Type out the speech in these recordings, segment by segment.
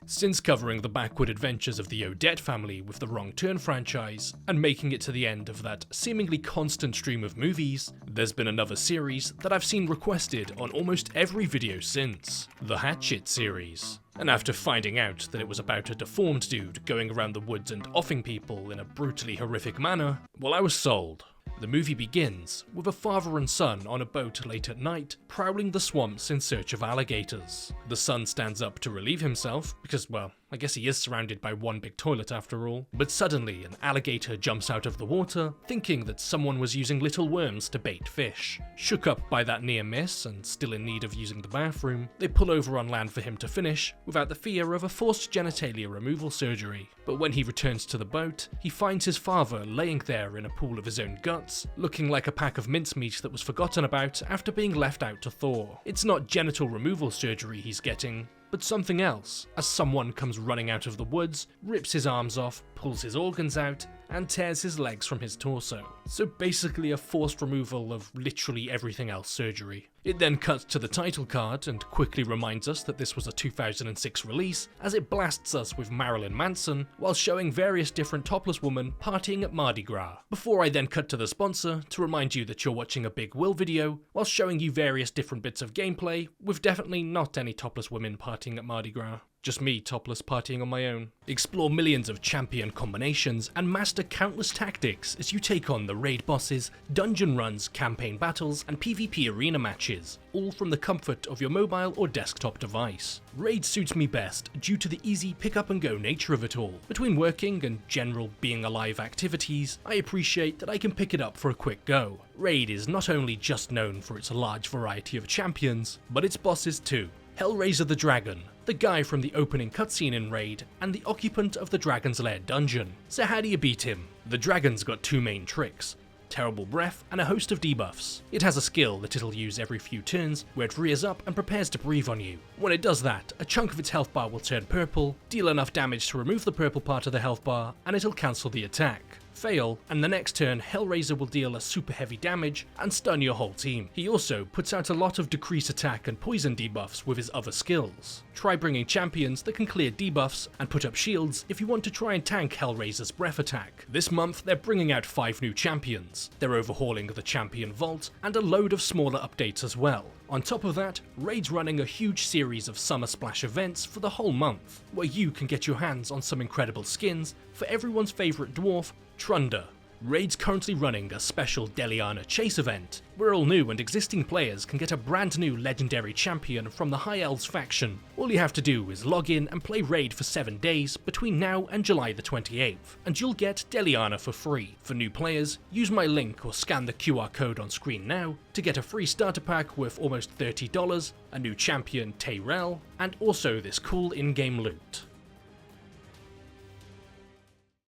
Since covering the backward adventures of the Odette family with the Wrong Turn franchise, and making it to the end of that seemingly constant stream of movies, there's been another series that I've seen requested on almost every video since, the Hatchet series. And after finding out that it was about a deformed dude going around the woods and offing people in a brutally horrific manner, well, I was sold. The movie begins with a father and son on a boat late at night, prowling the swamps in search of alligators. The son stands up to relieve himself, because, well, I guess he is surrounded by one big toilet after all. But suddenly an alligator jumps out of the water, thinking that someone was using little worms to bait fish. Shook up by that near miss, and still in need of using the bathroom, they pull over on land for him to finish, without the fear of a forced genitalia removal surgery. But when he returns to the boat, he finds his father laying there in a pool of his own guts, looking like a pack of mincemeat that was forgotten about after being left out to thaw. It's not genital removal surgery he's getting, but something else, as someone comes running out of the woods, rips his arms off, pulls his organs out, and tears his legs from his torso. So basically a forced removal of literally everything else surgery. It then cuts to the title card and quickly reminds us that this was a 2006 release, as it blasts us with Marilyn Manson while showing various different topless women partying at Mardi Gras. Before I then cut to the sponsor to remind you that you're watching a Big Will video while showing you various different bits of gameplay with definitely not any topless women partying at Mardi Gras. Just me topless partying on my own. Explore millions of champion combinations and master countless tactics as you take on the raid bosses, dungeon runs, campaign battles, and PvP arena matches, all from the comfort of your mobile or desktop device. Raid suits me best due to the easy pick up and go nature of it all. Between working and general being alive activities, I appreciate that I can pick it up for a quick go. Raid is not only just known for its large variety of champions, but its bosses too. Hellraiser the Dragon, the guy from the opening cutscene in Raid, and the occupant of the Dragon's Lair dungeon. So how do you beat him? The dragon's got two main tricks: terrible breath and a host of debuffs. It has a skill that it'll use every few turns where it rears up and prepares to breathe on you. When it does that, a chunk of its health bar will turn purple, deal enough damage to remove the purple part of the health bar, and it'll cancel the attack. Fail, and the next turn Hellraiser will deal a super heavy damage and stun your whole team. He also puts out a lot of decrease attack and poison debuffs with his other skills. Try bringing champions that can clear debuffs and put up shields if you want to try and tank Hellraiser's breath attack. This month they're bringing out 5 new champions. They're overhauling the champion vault and a load of smaller updates as well. On top of that, Raid's running a huge series of Summer Splash events for the whole month, where you can get your hands on some incredible skins for everyone's favourite dwarf, Trunder. Raid's currently running a special Deliana Chase event, where all new and existing players can get a brand new legendary champion from the High Elves faction. All you have to do is log in and play Raid for 7 days between now and July the 28th, and you'll get Deliana for free. For new players, use my link or scan the QR code on screen now to get a free starter pack worth almost $30, a new champion Tyrell, and also this cool in-game loot.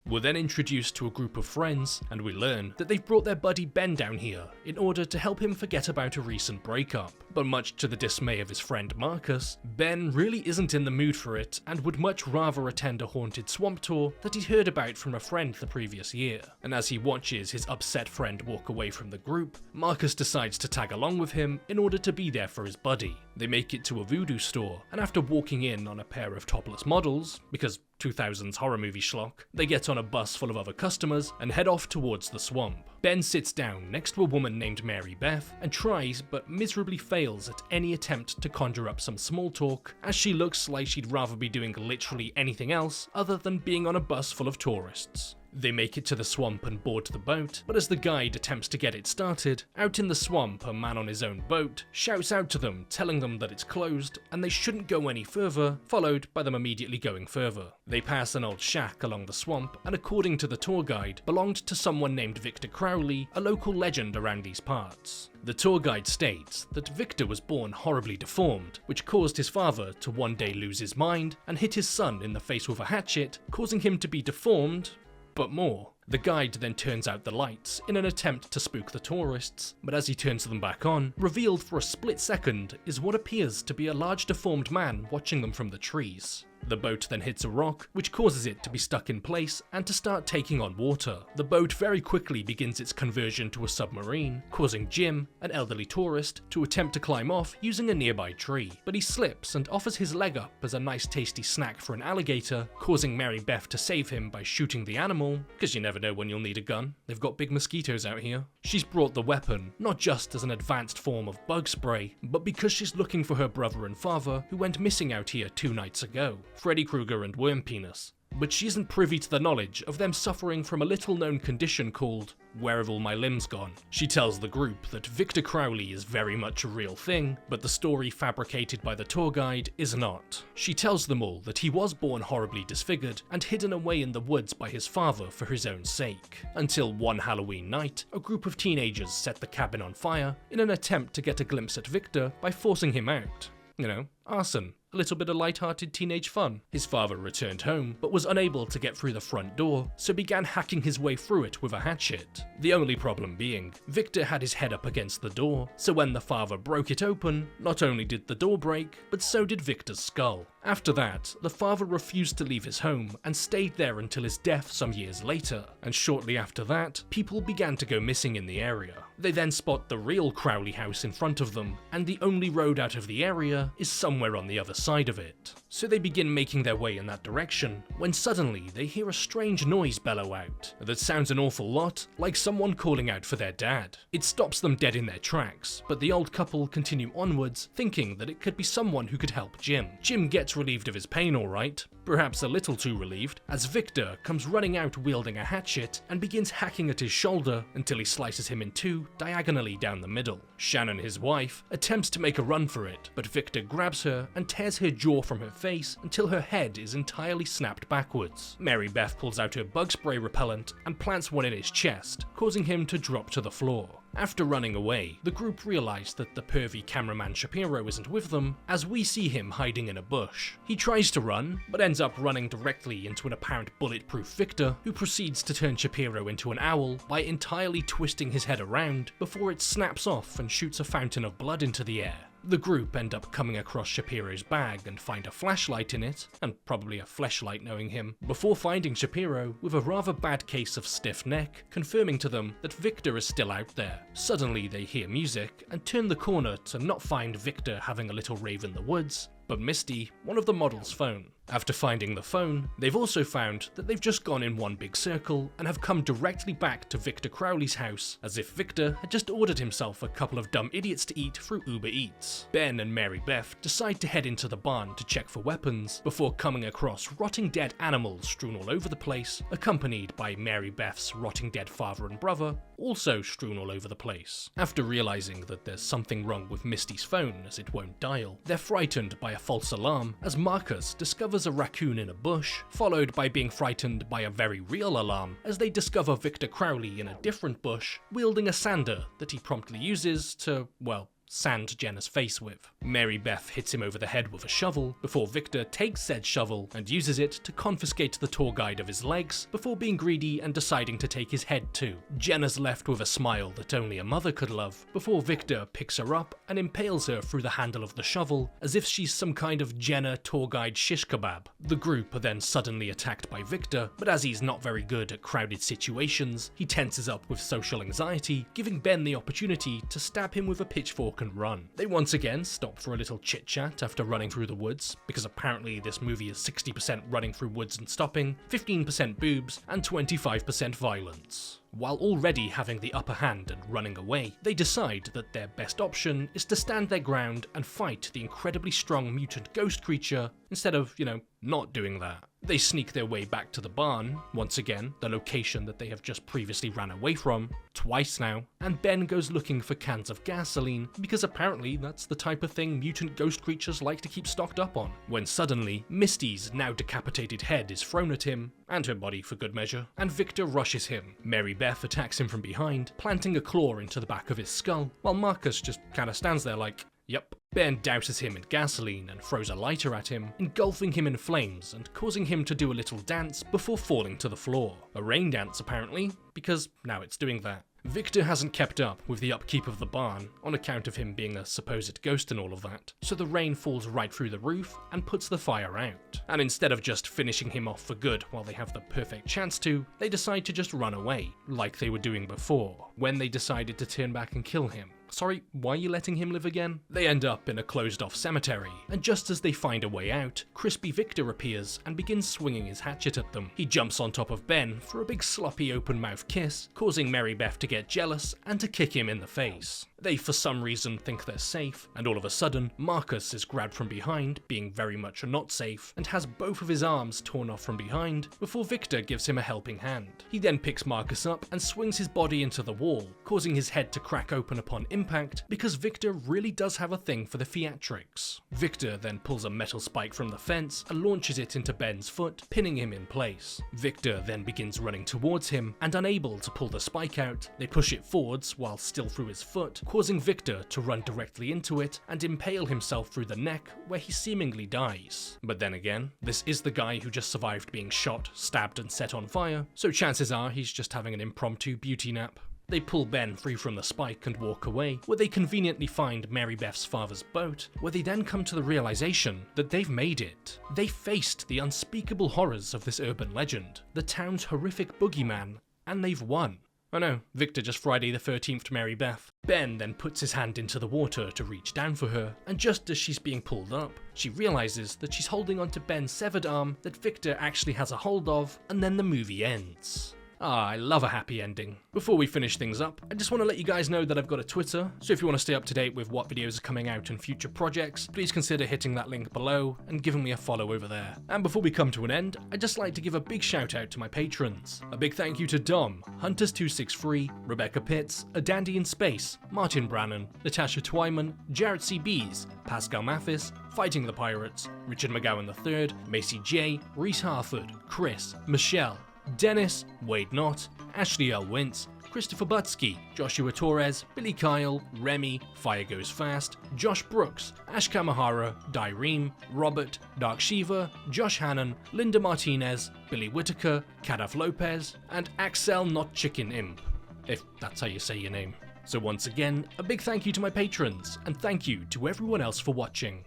We're then introduced to a group of friends, and we learn that they've brought their buddy Ben down here in order to help him forget about a recent breakup. But much to the dismay of his friend Marcus, Ben really isn't in the mood for it and would much rather attend a haunted swamp tour that he'd heard about from a friend the previous year. And as he watches his upset friend walk away from the group, Marcus decides to tag along with him in order to be there for his buddy. They make it to a voodoo store, and after walking in on a pair of topless models, because 2000s horror movie schlock, they get on a bus full of other customers and head off towards the swamp. Ben sits down next to a woman named Mary Beth and tries but miserably fails at any attempt to conjure up some small talk, as she looks like she'd rather be doing literally anything else other than being on a bus full of tourists. They make it to the swamp and board the boat, but as the guide attempts to get it started, out in the swamp a man on his own boat shouts out to them, telling them that it's closed and they shouldn't go any further, followed by them immediately going further. They pass an old shack along the swamp, and according to the tour guide, belonged to someone named Victor Crowley, a local legend around these parts. The tour guide states that Victor was born horribly deformed, which caused his father to one day lose his mind and hit his son in the face with a hatchet, causing him to be deformed, but more. The guide then turns out the lights in an attempt to spook the tourists, but as he turns them back on, revealed for a split second is what appears to be a large deformed man watching them from the trees. The boat then hits a rock, which causes it to be stuck in place and to start taking on water. The boat very quickly begins its conversion to a submarine, causing Jim, an elderly tourist, to attempt to climb off using a nearby tree. But he slips and offers his leg up as a nice tasty snack for an alligator, causing Mary Beth to save him by shooting the animal, because you never know when you'll need a gun. They've got big mosquitoes out here. She's brought the weapon, not just as an advanced form of bug spray, but because she's looking for her brother and father who went missing out here 2 nights ago, Freddy Krueger and Worm Penis. But she isn't privy to the knowledge of them suffering from a little-known condition called "Where have all my limbs gone?" She tells the group that Victor Crowley is very much a real thing, but the story fabricated by the tour guide is not. She tells them all that he was born horribly disfigured and hidden away in the woods by his father for his own sake. Until one Halloween night, a group of teenagers set the cabin on fire in an attempt to get a glimpse at Victor by forcing him out. You know, arson. A little bit of light-hearted teenage fun. His father returned home, but was unable to get through the front door, so began hacking his way through it with a hatchet. The only problem being, Victor had his head up against the door, so when the father broke it open, not only did the door break, but so did Victor's skull. After that, the father refused to leave his home and stayed there until his death some years later, and shortly after that, people began to go missing in the area. They then spot the real Crowley house in front of them, and the only road out of the area is somewhere on the other side of it. So they begin making their way in that direction, when suddenly they hear a strange noise bellow out that sounds an awful lot like someone calling out for their dad. It stops them dead in their tracks, but the old couple continue onwards, thinking that it could be someone who could help Jim. Jim gets relieved of his pain alright, perhaps a little too relieved, as Victor comes running out wielding a hatchet and begins hacking at his shoulder until he slices him in 2 diagonally down the middle. Shannon, his wife, attempts to make a run for it, but Victor grabs her and tears her jaw from her face until her head is entirely snapped backwards. Mary Beth pulls out her bug spray repellent and plants one in his chest, causing him to drop to the floor. After running away, the group realise that the pervy cameraman Shapiro isn't with them, as we see him hiding in a bush. He tries to run, but ends up running directly into an apparent bulletproof Victor, who proceeds to turn Shapiro into an owl by entirely twisting his head around before it snaps off and shoots a fountain of blood into the air. The group end up coming across Shapiro's bag and find a flashlight in it, and probably a fleshlight knowing him, before finding Shapiro with a rather bad case of stiff neck, confirming to them that Victor is still out there. Suddenly they hear music and turn the corner to not find Victor having a little rave in the woods, but Misty, one of the model's phone. After finding the phone, they've also found that they've just gone in one big circle and have come directly back to Victor Crowley's house, as if Victor had just ordered himself a couple of dumb idiots to eat through Uber Eats. Ben and Mary Beth decide to head into the barn to check for weapons, before coming across rotting dead animals strewn all over the place, accompanied by Mary Beth's rotting dead father and brother, also strewn all over the place. After realizing that there's something wrong with Misty's phone as it won't dial, they're frightened by a false alarm as Marcus discovers a raccoon in a bush, followed by being frightened by a very real alarm as they discover Victor Crowley in a different bush, wielding a sander that he promptly uses to, well, sand Jenna's face with. Mary Beth hits him over the head with a shovel, before Victor takes said shovel and uses it to confiscate the tour guide of his legs, before being greedy and deciding to take his head too. Jenna's left with a smile that only a mother could love, before Victor picks her up and impales her through the handle of the shovel, as if she's some kind of Jenna tour guide shish kebab. The group are then suddenly attacked by Victor, but as he's not very good at crowded situations, he tenses up with social anxiety, giving Ben the opportunity to stab him with a pitchfork and run. They once again stop for a little chit chat after running through the woods, because apparently this movie is 60% running through woods and stopping, 15% boobs, and 25% violence. While already having the upper hand and running away, they decide that their best option is to stand their ground and fight the incredibly strong mutant ghost creature instead of, not doing that. They sneak their way back to the barn, once again, the location that they have just previously ran away from, twice now, and Ben goes looking for cans of gasoline because apparently that's the type of thing mutant ghost creatures like to keep stocked up on, when suddenly Misty's now decapitated head is thrown at him, and her body for good measure, and Victor rushes him. Mary Beth attacks him from behind, planting a claw into the back of his skull, while Marcus just kinda stands there like, yep. Ben douses him in gasoline and throws a lighter at him, engulfing him in flames and causing him to do a little dance before falling to the floor. A rain dance apparently, because now it's doing that. Victor hasn't kept up with the upkeep of the barn on account of him being a supposed ghost and all of that, so the rain falls right through the roof and puts the fire out. And instead of just finishing him off for good while they have the perfect chance to, they decide to just run away, like they were doing before, when they decided to turn back and kill him. Sorry, why are you letting him live again? They end up in a closed-off cemetery, and just as they find a way out, Crispy Victor appears and begins swinging his hatchet at them. He jumps on top of Ben for a big sloppy open-mouth kiss, causing Mary Beth to get jealous and to kick him in the face. They for some reason think they're safe, and all of a sudden, Marcus is grabbed from behind, being very much not safe, and has both of his arms torn off from behind before Victor gives him a helping hand. He then picks Marcus up and swings his body into the wall, causing his head to crack open upon impact because Victor really does have a thing for the theatrics. Victor then pulls a metal spike from the fence and launches it into Ben's foot, pinning him in place. Victor then begins running towards him, and unable to pull the spike out, they push it forwards while still through his foot, causing Victor to run directly into it and impale himself through the neck, where he seemingly dies. But then again, this is the guy who just survived being shot, stabbed and set on fire, so chances are he's just having an impromptu beauty nap. They pull Ben free from the spike and walk away, where they conveniently find Mary Beth's father's boat, where they then come to the realization that they've made it. They faced the unspeakable horrors of this urban legend, the town's horrific boogeyman, and they've won. Oh no, Victor just Friday the 13th Mary Beth. Ben then puts his hand into the water to reach down for her, and just as she's being pulled up, she realizes that she's holding onto Ben's severed arm that Victor actually has a hold of, and then the movie ends. I love a happy ending. Before we finish things up, I just want to let you guys know that I've got a Twitter, so if you want to stay up to date with what videos are coming out in future projects, please consider hitting that link below and giving me a follow over there. And before we come to an end, I'd just like to give a big shout out to my patrons. A big thank you to Dom, Hunters263, Rebecca Pitts, A Dandy in Space, Martin Brannan, Natasha Twyman, Jarrett C. Bees, Pascal Mathis, Fighting the Pirates, Richard McGowan III, Macy J, Reese Harford, Chris, Michelle, Dennis, Wade Knott, Ashley L. Wintz, Christopher Butsky, Joshua Torres, Billy Kyle, Remy, Fire Goes Fast, Josh Brooks, Ash Kamahara, Dyreme, Robert, Dark Shiva, Josh Hannon, Linda Martinez, Billy Whitaker, Kadaf Lopez, and Axel Not Chicken Imp, if that's how you say your name. So once again, a big thank you to my patrons, and thank you to everyone else for watching.